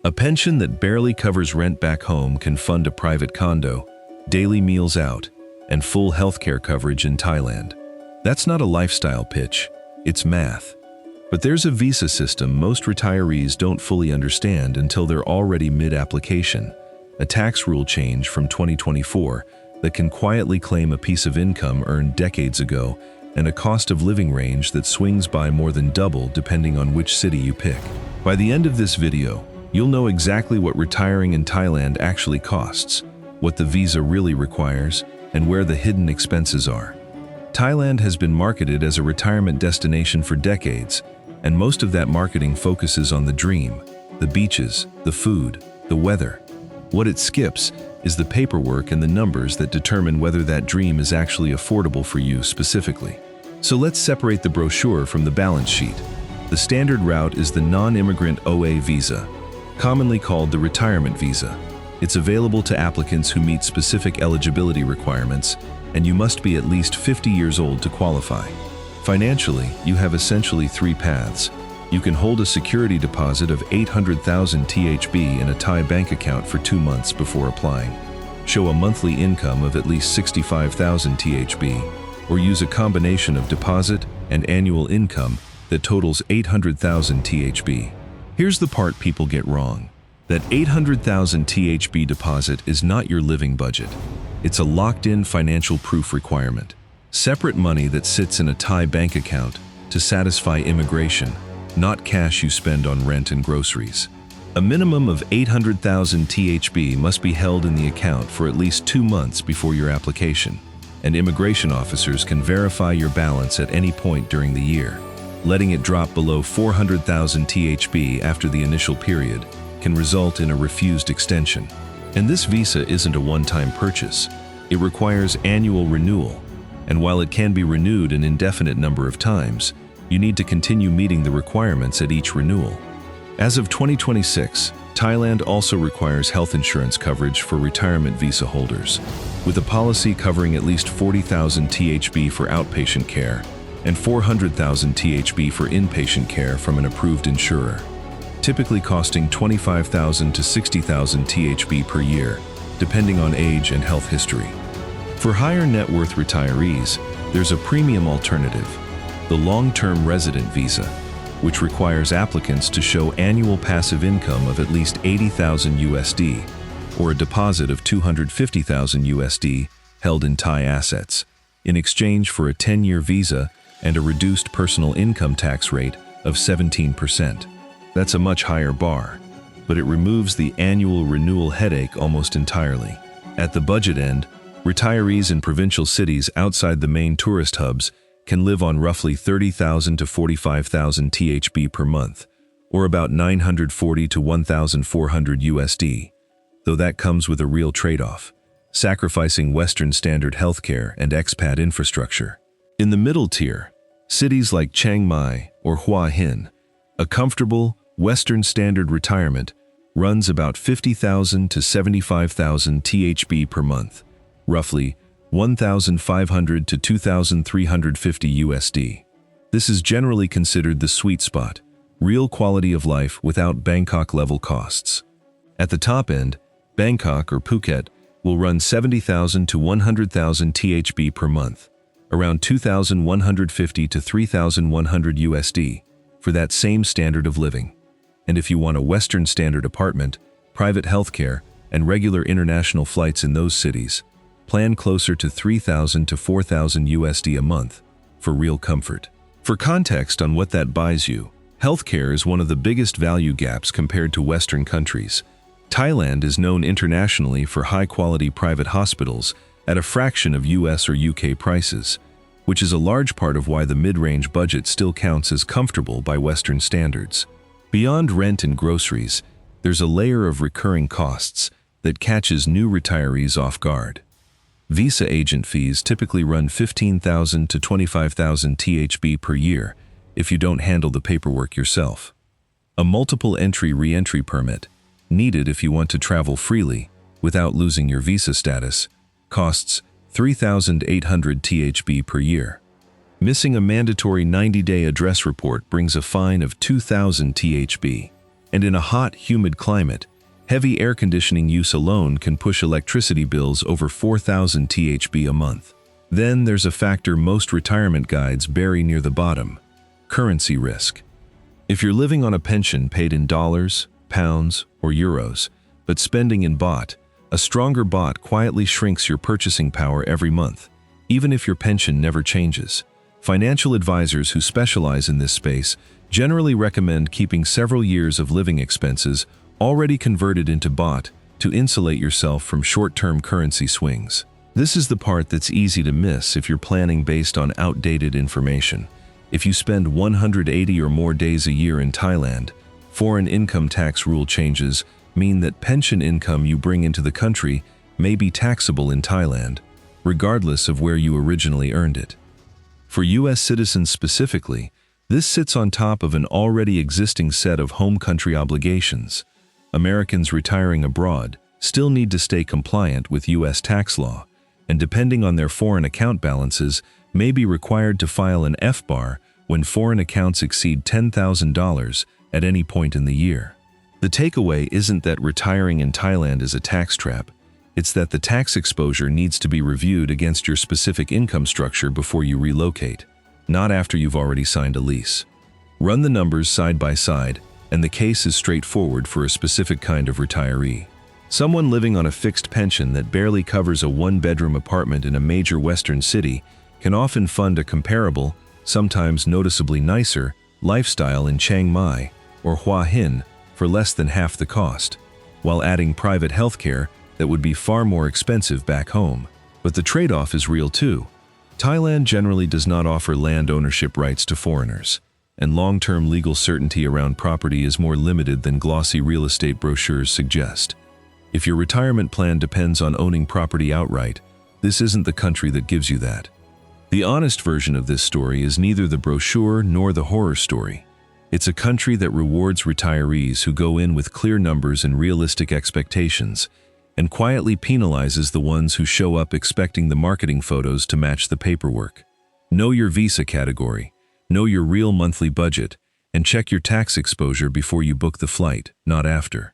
A pension that barely covers rent back home can fund a private condo, daily meals out, and full healthcare coverage in Thailand. That's not a lifestyle pitch, it's math. But there's a visa system most retirees don't fully understand until they're already mid-application, a tax rule change from 2024 that can quietly claim a piece of income earned decades ago and a cost of living range that swings by more than double depending on which city you pick. By the end of this video, you'll know exactly what retiring in Thailand actually costs, what the visa really requires, and where the hidden expenses are. Thailand has been marketed as a retirement destination for decades, and most of that marketing focuses on the dream, the beaches, the food, the weather. What it skips is the paperwork and the numbers that determine whether that dream is actually affordable for you specifically. So let's separate the brochure from the balance sheet. The standard route is the non-immigrant OA visa, commonly called the retirement visa. It's available to applicants who meet specific eligibility requirements, and you must be at least 50 years old to qualify. Financially, you have essentially three paths. You can hold a security deposit of 800,000 THB in a Thai bank account for 2 months before applying, show a monthly income of at least 65,000 THB, or use a combination of deposit and annual income that totals 800,000 THB. Here's the part people get wrong. That 800,000 THB deposit is not your living budget. It's a locked-in financial proof requirement. Separate money that sits in a Thai bank account to satisfy immigration, not cash you spend on rent and groceries. A minimum of 800,000 THB must be held in the account for at least 2 months before your application, and immigration officers can verify your balance at any point during the year. Letting it drop below 400,000 THB after the initial period can result in a refused extension. And this visa isn't a one-time purchase. It requires annual renewal, and while it can be renewed an indefinite number of times, you need to continue meeting the requirements at each renewal. As of 2026, Thailand also requires health insurance coverage for retirement visa holders, with a policy covering at least 40,000 THB for outpatient care and 400,000 THB for inpatient care from an approved insurer, typically costing 25,000 to 60,000 THB per year, depending on age and health history. For higher net worth retirees, there's a premium alternative, the long-term resident visa, which requires applicants to show annual passive income of at least 80,000 USD or a deposit of 250,000 USD held in Thai assets, in exchange for a 10-year visa and a reduced personal income tax rate of 17%. That's a much higher bar, but it removes the annual renewal headache almost entirely. At the budget end, retirees in provincial cities outside the main tourist hubs can live on roughly 30,000 to 45,000 THB per month, or about 940 to 1,400 USD, though that comes with a real trade-off, sacrificing Western standard healthcare and expat infrastructure. In the middle tier, cities like Chiang Mai or Hua Hin, a comfortable, Western standard retirement runs about 50,000 to 75,000 THB per month, roughly 1,500 to 2,350 USD. This is generally considered the sweet spot, real quality of life without Bangkok-level costs. At the top end, Bangkok or Phuket will run 70,000 to 100,000 THB per month, around 2,150 to 3,100 USD, for that same standard of living. And if you want a Western standard apartment, private healthcare, and regular international flights in those cities, plan closer to 3,000 to 4,000 USD a month for real comfort. For context on what that buys you, healthcare is one of the biggest value gaps compared to Western countries. Thailand is known internationally for high-quality private hospitals at a fraction of US or UK prices, which is a large part of why the mid-range budget still counts as comfortable by Western standards. Beyond rent and groceries, there's a layer of recurring costs that catches new retirees off guard. Visa agent fees typically run 15,000 to 25,000 THB per year if you don't handle the paperwork yourself. A multiple entry re-entry permit, needed if you want to travel freely without losing your visa status, costs 3,800 THB per year. Missing a mandatory 90-day address report brings a fine of 2,000 THB. And in a hot, humid climate, heavy air conditioning use alone can push electricity bills over 4,000 THB a month. Then there's a factor most retirement guides bury near the bottom: currency risk. If you're living on a pension paid in dollars, pounds, or euros, but spending in baht, a stronger baht quietly shrinks your purchasing power every month, even if your pension never changes. Financial advisors who specialize in this space generally recommend keeping several years of living expenses already converted into baht to insulate yourself from short-term currency swings. This is the part that's easy to miss if you're planning based on outdated information. If you spend 180 or more days a year in Thailand, foreign income tax rule changes mean that pension income you bring into the country may be taxable in Thailand, regardless of where you originally earned it. For U.S. citizens specifically, this sits on top of an already existing set of home country obligations. Americans retiring abroad still need to stay compliant with U.S. tax law, and depending on their foreign account balances, may be required to file an F-bar when foreign accounts exceed $10,000 at any point in the year. The takeaway isn't that retiring in Thailand is a tax trap. It's that the tax exposure needs to be reviewed against your specific income structure before you relocate, not after you've already signed a lease. Run the numbers side by side, and the case is straightforward for a specific kind of retiree. Someone living on a fixed pension that barely covers a one-bedroom apartment in a major Western city can often fund a comparable, sometimes noticeably nicer, lifestyle in Chiang Mai or Hua Hin for less than half the cost, while adding private healthcare that would be far more expensive back home. But the trade-off is real too. Thailand generally does not offer land ownership rights to foreigners, and long-term legal certainty around property is more limited than glossy real estate brochures suggest. If your retirement plan depends on owning property outright, this isn't the country that gives you that. The honest version of this story is neither the brochure nor the horror story. It's a country that rewards retirees who go in with clear numbers and realistic expectations, and quietly penalizes the ones who show up expecting the marketing photos to match the paperwork. Know your visa category, know your real monthly budget, and check your tax exposure before you book the flight, not after.